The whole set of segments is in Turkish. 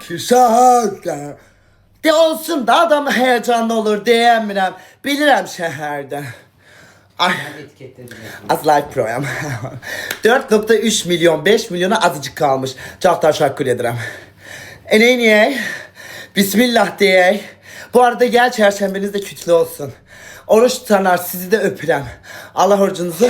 Şəhərdə. De olsun da adam heyecanlı olur deyəmirəm. Bilirəm şəhərdə. Ay. Az live program. 4.3 milyon, 5 milyona azıcık kalmış. Çok teşekkür ederim. Neyse. Bismillah diyey. Bu arada gel çarşambeniz de kütlü olsun. Oruç tutanlar sizi de öpürəm. Allah orucunuzu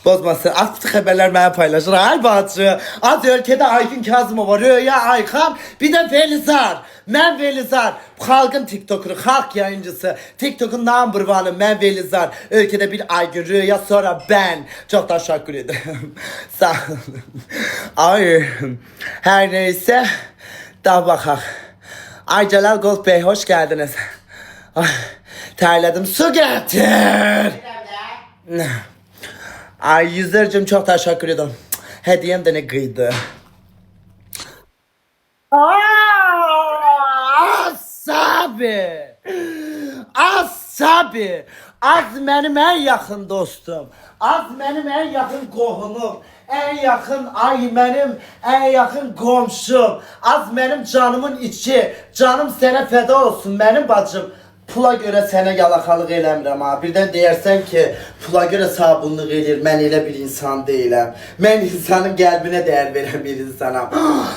bozmasın. Aktif haberler bana paylaşır. Ay bacı. Az ülkede Aygün Kazımova, Röya Aykan, bir de Velizar. Ben Velizar. Halkın TikToker'ı, halk yayıncısı. TikTok'un number one'ı ben Velizar. Ülkede bir Aygün, Röya, sonra ben. Çok teşekkür ederim. Sağ olun. Ay. Her neyse. Daha bakalım. Ay Celal Gold Bey hoş geldiniz. Ay, terledim. Su getir. Ay yüzlercim çok teşekkür ederim. Hediyem de ne kıydı. Asabi. Asabi. Az benim en yakın dostum. Az benim en yakın qohumum. En yakın ay benim en yakın komşum. Az benim canımın içi. Canım sana feda olsun benim bacım. Pula göre sənə yalaqalıq eləmirəm ha. Birdən deyərsən ki, pula göre sabunluq eləyir. Mən elə bir insan deyiləm. Mən insanın qəlbinə dəyər verən bir insanam.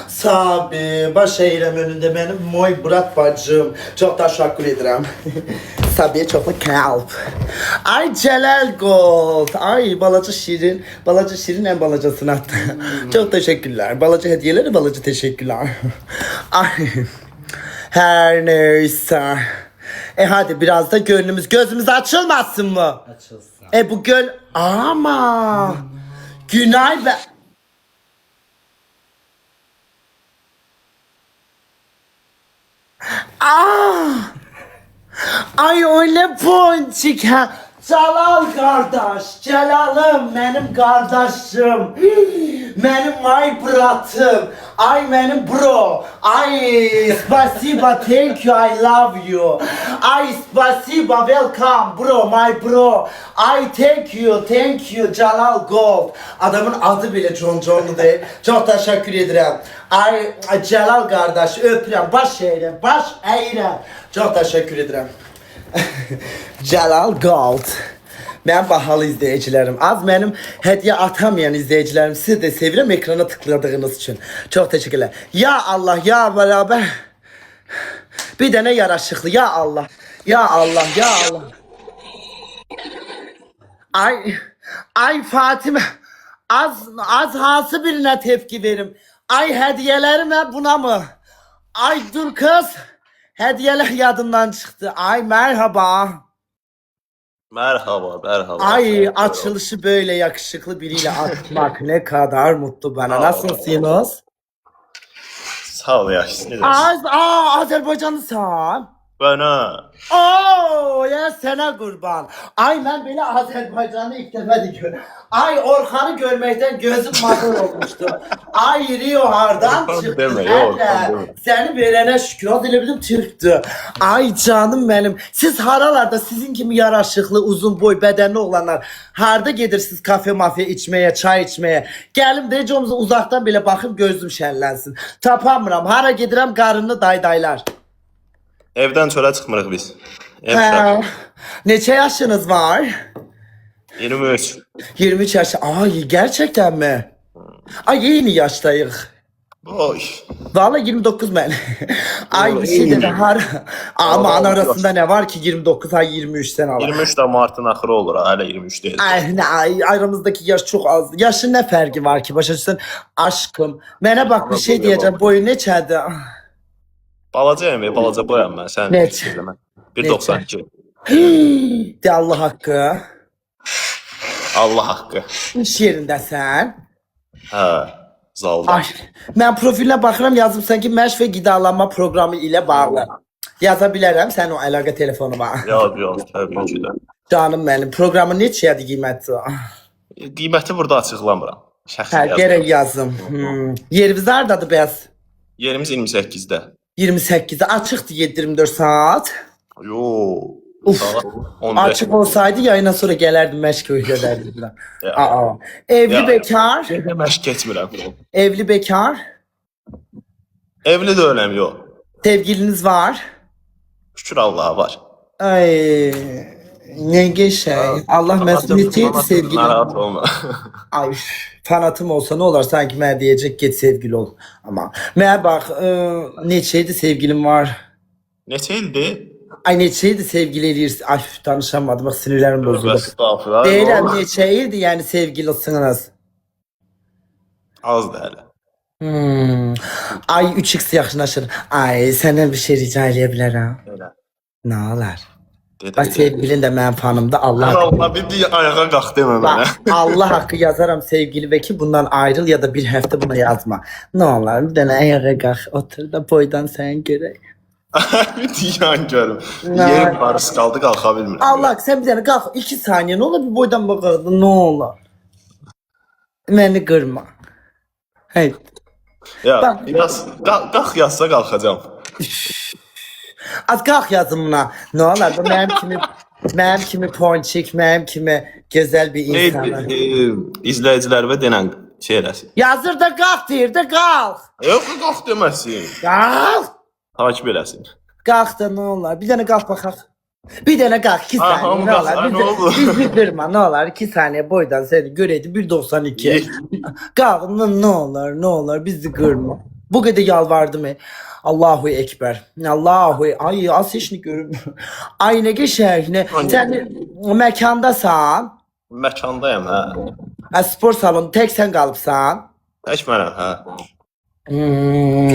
Sabi, baş eyrəm önündə mənim moy brat bacım. Çox təşəkkür edirəm. Sabiyə çoxlu kalp. Ay Celal Gold. Ay balaca şirin. Balaca şirin en balacasını attı. Çok teşekkürler. Balaca hediyeleri balaca teşekkürler. Ay. Her neyse. Hadi biraz da gönlümüz gözümüz açılmasın mı? Açılsın. Bu göl ama Günay be. Ay öyle ponçik ha. Celal kardeş, Celal'ım benim kardeşim. Benim ay bratım. Ay benim bro. Ay spasiba, thank you, I love you. Ay spasiba, welcome bro, my bro. Ay thank you, Celal Gold. Adamın adı bile John'lu değil. Çok teşekkür ederim. Ay Celal kardeş öpürəm, baş eğrəm. Çok teşekkür ederim. Celal Gold. Ben bahalı izleyicilerim. Az benim hediye atamayan izleyicilerim. Siz de seviyorum ekrana tıkladığınız için. Çok teşekkürler. Ya Allah ya beraber. Bir tane yaraşıklı ya Allah. Ya Allah ya Allah. Ay Fatime. Az hası birine tepki verim. Ay hediyelerime buna mı? Ay dur kız. Hediyeler yadımdan çıktı. Ay merhaba. Merhaba. Ay açılışı böyle yakışıklı biriyle atmak ne kadar mutlu bana. Nasılsınız? Sağ ol yaxşı. Azerbaycanlısan. Bana. Ya sana kurban. Ay ben böyle Azerbaycan'ı ilk defa görüyorum. Ay Orhan'ı görmekten gözüm mahur olmuştu. Ay Rio hardan çıktı. Deme, yok, deme. Seni verene şükür. O dilebildim Türktü. Ay canım benim. Siz haralarda sizin gibi yaraşıklı, uzun boy, bedenli olanlar harda gedirsiniz kafe mafya içmeye, çay içmeye. Gelim deyicimizi uzaktan bile bakıp gözüm şenlensin. Tapamıram. Hara gedirəm qarını daydaylar. Evden çölə çıxmırıq biz. Ev Ha, uşağı. neçə yaşınız var? 23. 23 yaş. Ay gerçekten mi? Ay yeni yaştayıq. Boş. Vallahi 29 ben. Ay bir şey dedi har. Aman arasında ne var ki 29 ay 23'ten al. 23 də martın axırı olur. Hələ 23 deyil. Ay aramızdaki yaş çok az. Yaşın ne farkı var ki? Başa düşsən aşkım. Mənə bak bir şey diyeceğim. Boyu neçədir? Balacayım, balaca boyam mən. Sən Neçə? 1.92. De Allah haqqı. Allah haqqı. İş yerindəsən. Hə, zalda. Ay, mən profilinə baxıram yazıbsan ki, məşq və qidalanma proqramı ilə bağlı. Yaza bilərəm sən o əlaqə telefonuma. Yox, təbii ki də. Canım mənim, proqramın neçədir qiyməti? Qiyməti burada açıqlamıram. Şəxsi Hə, yazdım. gərək yazım. Yeriniz hardadır bəs? Yerimiz 28-də. 28'de açıktı 7-24 saat. Yo. Uf. Saat 15. Açık olsaydı yayına sonra gelerdim meşgul ederdim. Ya. Evli Ya. bekar. Məşq keçmirəm. Evli bekar. Evli deyiləm, yox. Sevgiliniz var? Şükür Allaha var. Ay ne geçey. Allah mesumiyetiydi sevgili. Narahat olma. Ay üf, fanatım olsa ne olur sanki mən diyecek git sevgili ol. Ama mən bak neçeydi sevgilim var. Neçə ildir? Ay neçeydi sevgili eləyirsin. Ay üf, danışamadım bak sinirlerim bozuldu. Estağfurullah. Deyirəm neçeydi yani sevgilisiniz. Az deyil. Ay 3x yaxınlaşır. Ay senden bir şey rica edebilirim. Elə. Ne olar? Dedi. Bak sevgilin de mənim fanımda Allah. Allah bir ayağa qalx demə Bak, mənə. Allah hakkı yazarım sevgili ve ki bundan ayrıl ya da bir hafta buna yazma. Ne olur bir tane ayağa kalk otur da boydan sen görək. Bir diyan görüm. Ne? Yerim parası qaldı qalxa bilmirəm. Allah sen bir tane kalk 2 saniye ne olur bir boydan bakardı ne olur. Beni kırma. Hey. Ya, Bak. yaz, qalx yazsa qalxacam. Az kalk yazın buna. Ne olur bu benim kimi ponçik, benim kimi güzel bir insan. İzləyicilərimə denən şey eləsin. Yazır da kalk deyir de kalk. Yox, qalx deməsin. Kalk. Takip eləsin. Kalk da ne olur. Bir tane kalk bakalım. Bir tane kalk 2 Aha, saniye ne kalk, olur. ne oldu? Biz kırma ne olur 2 saniye boydan seni göreydi 1.92. Kalk ne olur ne olur bizi kırma. Bu kadar yalvardım. Allahu Ekber. Allahu ay az hiç görüm. Ay ne geçer ne. Sen mekandasan. Məkandayam, hə. Spor salonu tek sen kalıpsan. Tək mənəm, hə.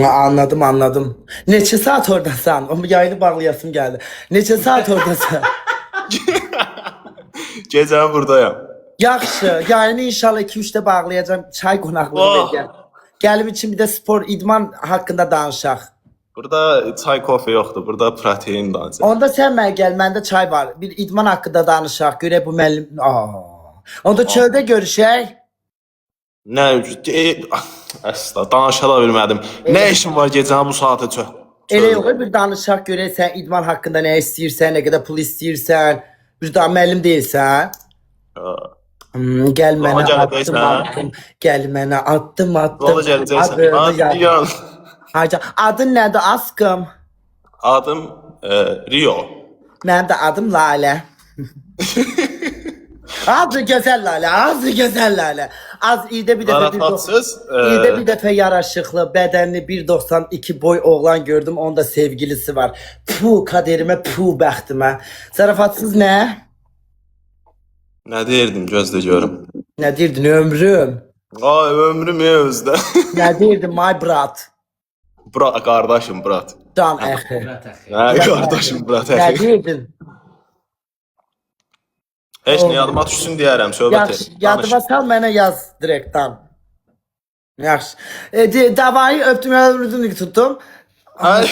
Anladım. Neçə saat oradasan? O yayını bağlayasım geldi. Neçə saat oradasan? Gecəni buradayam. Yaxşı. Yayını inşallah 2-3'te bağlayacağım. Çay qonaqlığı Oh. verəcəm. Gəlim için bir de spor idman hakkında danışaq. Burada çay, kofe yoxdur. Burada protein danışır. Onda sen mənə gəl, məndə çay var. Bir idman hakkında danışaq. Görək bu müəllim. Onda çöldə görüşək. Nə əsla danışa da bilmədim. Nə işin var gecəni bu saata çox? Elə yox, bir danışaq görək sən idman hakkında nə istəyirsən, nə qədər pul istəyirsən. Bir daha müəllim deyilsən. Gəl mənə Yola attım. gələcəksən. Gəl mənə attım. Yola gələcəksən. Adını yaz. Diyan. Hayca, adın nədir aşkım? Adım Rio. Mənim də adım Lalə. Adı gözəl Lalə, adı gözəl Lalə. Az ildə bir dəfə Zarafatsız. ildə bir dəfə yaraşıqlı, bədənli 1.92 boy oğlan gördüm, onda sevgilisi var. Puh kaderimə, puh bəxtimə. Zarafatsız nə? Nə deyirdin gözlə görüm. Nə deyirdin ömrüm? Ay ömrüm özdə. Nə deyirdin my brat? Bura qardaşım, brat. Can əxi. Hə, qardaşım, brat. Nə deyirdin? Heç nə yadıma düşsün deyərəm, söhbət Yaxşı, yadıma sal mənə yaz direktdən. Yaxşı. Davayı öptüm, öptüm tuttum. Ay.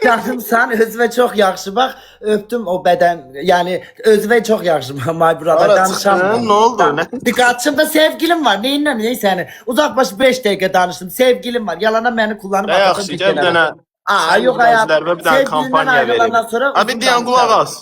Canımsan, özünə çox yaxşı bax. Öptüm o bədən, yəni özünə çox yaxşı bax. My brother Ara danışam. çıxdın, nə oldu? Nə? Qarşımda sevgilim var. Neyinlə, neysə. Uzaqbaşı 5 dəqiqə danışdım. Sevgilim var. Yalana məni kullanıb Nə yaxşı, gəl bir dənə. Aa, yox hayat. Bir dənə kampaniya Sevgilindən ayrılandan verim. sonra Abi deyən qulaq as.